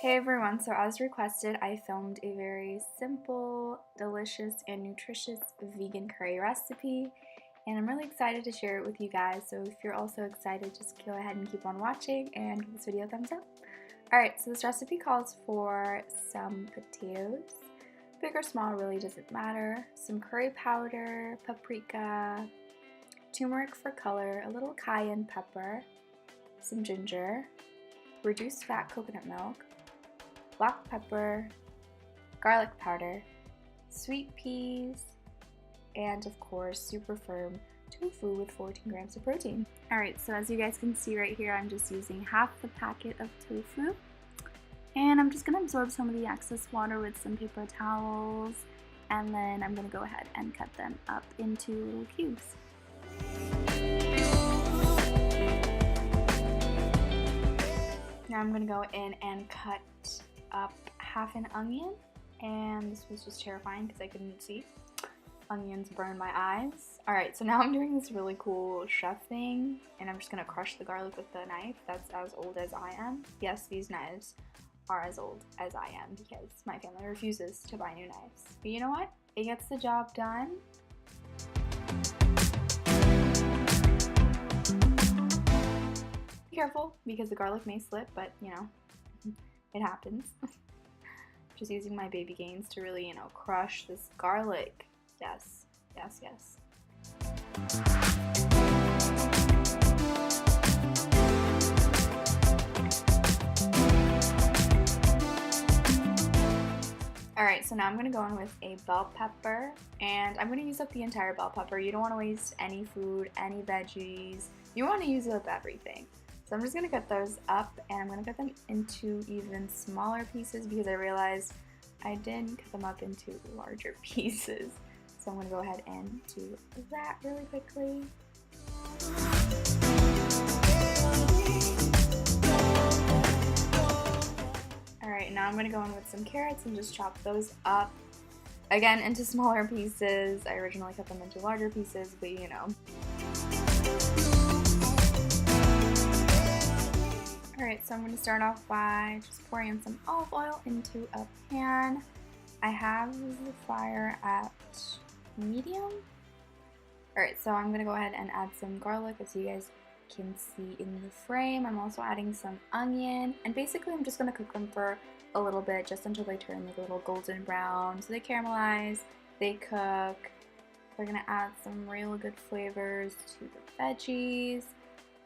Hey everyone, so as requested, I filmed a very simple, delicious, and nutritious vegan curry recipe, and I'm really excited to share it with you guys. So if you're also excited, just go ahead and keep on watching and give this video a thumbs up. Alright, so this recipe calls for some potatoes, big or small really doesn't matter, some curry powder, paprika, turmeric for color, a little cayenne pepper, some ginger, reduced fat coconut milk, black pepper, garlic powder, sweet peas, and of course super firm tofu with 14 grams of protein. Alright, so as you guys can see right here, I'm just using half the packet of tofu, and I'm just going to absorb some of the excess water with some paper towels, and then I'm going to go ahead and cut them up into little cubes. Now I'm going to go in and cut up half an onion, and this was just terrifying because I couldn't see. Onions burn my eyes. Alright, so now I'm doing this really cool chef thing, and I'm just going to crush the garlic with the knife that's as old as I am. Yes, these knives are as old as I am because my family refuses to buy new knives. But you know what? It gets the job done. Be careful because the garlic may slip, but you know, it happens. Just using my baby gains to really, crush this garlic. Yes, yes, yes. Alright, so now I'm going to go in with a bell pepper, and I'm going to use up the entire bell pepper. You don't want to waste any food, any veggies. You want to use up everything. So I'm just going to cut those up, and I'm going to cut them into even smaller pieces because I realized I did cut them up into larger pieces. So I'm going to go ahead and do that really quickly. Alright, now I'm going to go in with some carrots and just chop those up, again, into smaller pieces. I originally cut them into larger pieces, but you know. Alright, so I'm going to start off by just pouring in some olive oil into a pan. I have the fire at medium. Alright, so I'm going to go ahead and add some garlic, as you guys can see in the frame. I'm also adding some onion, and basically I'm just going to cook them for a little bit, just until they turn like a little golden brown. So they caramelize, they cook. We're going to add some real good flavors to the veggies.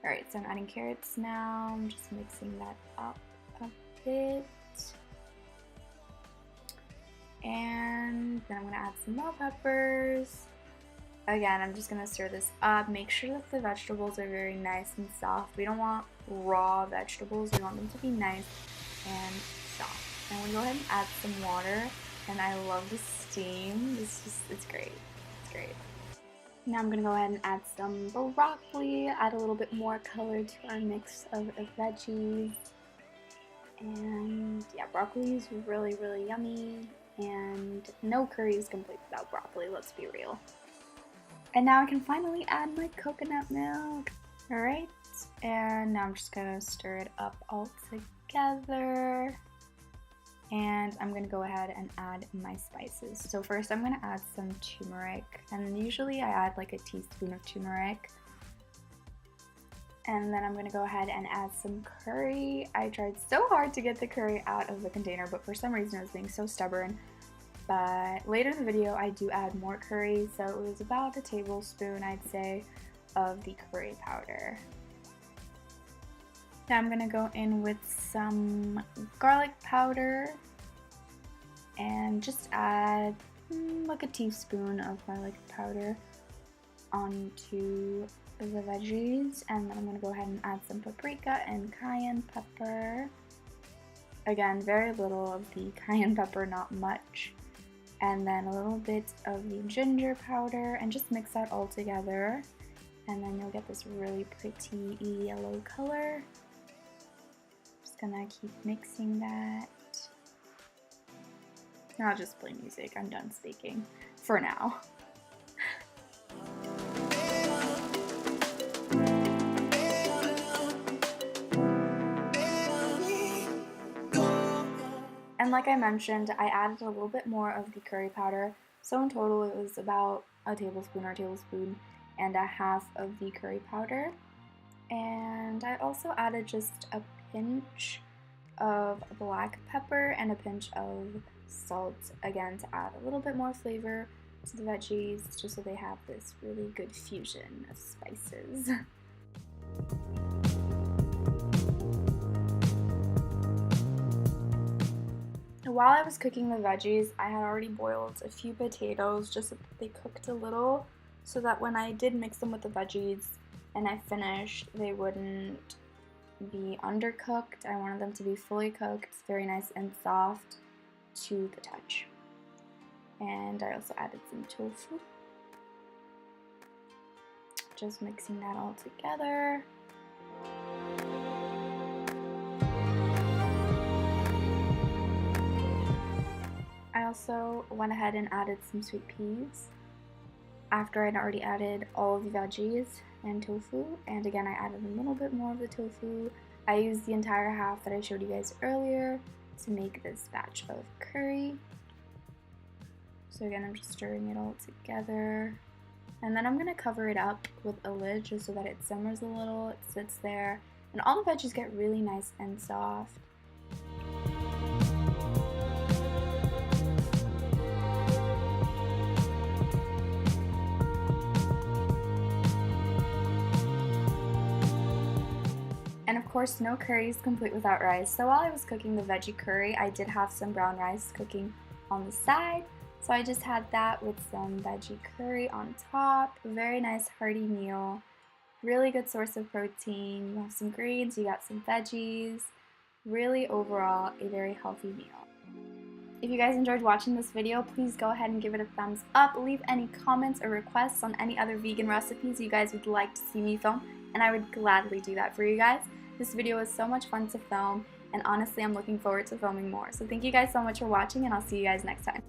Alright, so I'm adding carrots now. I'm just mixing that up a bit. And then I'm going to add some bell peppers. Again, I'm just going to stir this up. Make sure that the vegetables are very nice and soft. We don't want raw vegetables. We want them to be nice and soft. And we go ahead and add some water. And I love the steam. It's great. It's great. Now I'm going to go ahead and add some broccoli, add a little bit more color to our mix of veggies. And yeah, broccoli is really, really yummy, and no curry is complete without broccoli, let's be real. And now I can finally add my coconut milk. Alright, and now I'm just going to stir it up all together. And I'm going to go ahead and add my spices. So first I'm going to add some turmeric, and usually I add like a teaspoon of turmeric. And then I'm going to go ahead and add some curry. I tried so hard to get the curry out of the container, but for some reason I was being so stubborn. But later in the video I do add more curry, so it was about a tablespoon, I'd say, of the curry powder. Now I'm going to go in with some garlic powder and just add like a teaspoon of garlic powder onto the veggies, and then I'm going to go ahead and add some paprika and cayenne pepper. Again, very little of the cayenne pepper, not much. And then a little bit of the ginger powder, and just mix that all together, and then you'll get this really pretty yellow color. Just gonna keep mixing that. I'll just play music. I'm done speaking for now. And like I mentioned, I added a little bit more of the curry powder. So in total it was about a tablespoon and a half of the curry powder. And I also added just a pinch of black pepper and a pinch of salt, again to add a little bit more flavor to the veggies, just so they have this really good fusion of spices. While I was cooking the veggies, I had already boiled a few potatoes just so that they cooked a little, so that when I did mix them with the veggies and I finished, they wouldn't be undercooked. I wanted them to be fully cooked, very nice and soft to the touch. And I also added some tofu. Just mixing that all together. I also went ahead and added some sweet peas after I'd already added all of the veggies and tofu, and again I added a little bit more of the tofu. I used the entire half that I showed you guys earlier to make this batch of curry. So again, I'm just stirring it all together, and then I'm going to cover it up with a lid just so that it simmers a little, it sits there, and all the veggies get really nice and soft. And of course, no curry is complete without rice. So while I was cooking the veggie curry, I did have some brown rice cooking on the side. So I just had that with some veggie curry on top. A very nice hearty meal. Really good source of protein. You have some greens, you got some veggies. Really overall, a very healthy meal. If you guys enjoyed watching this video, please go ahead and give it a thumbs up. Leave any comments or requests on any other vegan recipes you guys would like to see me film, and I would gladly do that for you guys. This video was so much fun to film, and honestly, I'm looking forward to filming more. So thank you guys so much for watching, and I'll see you guys next time.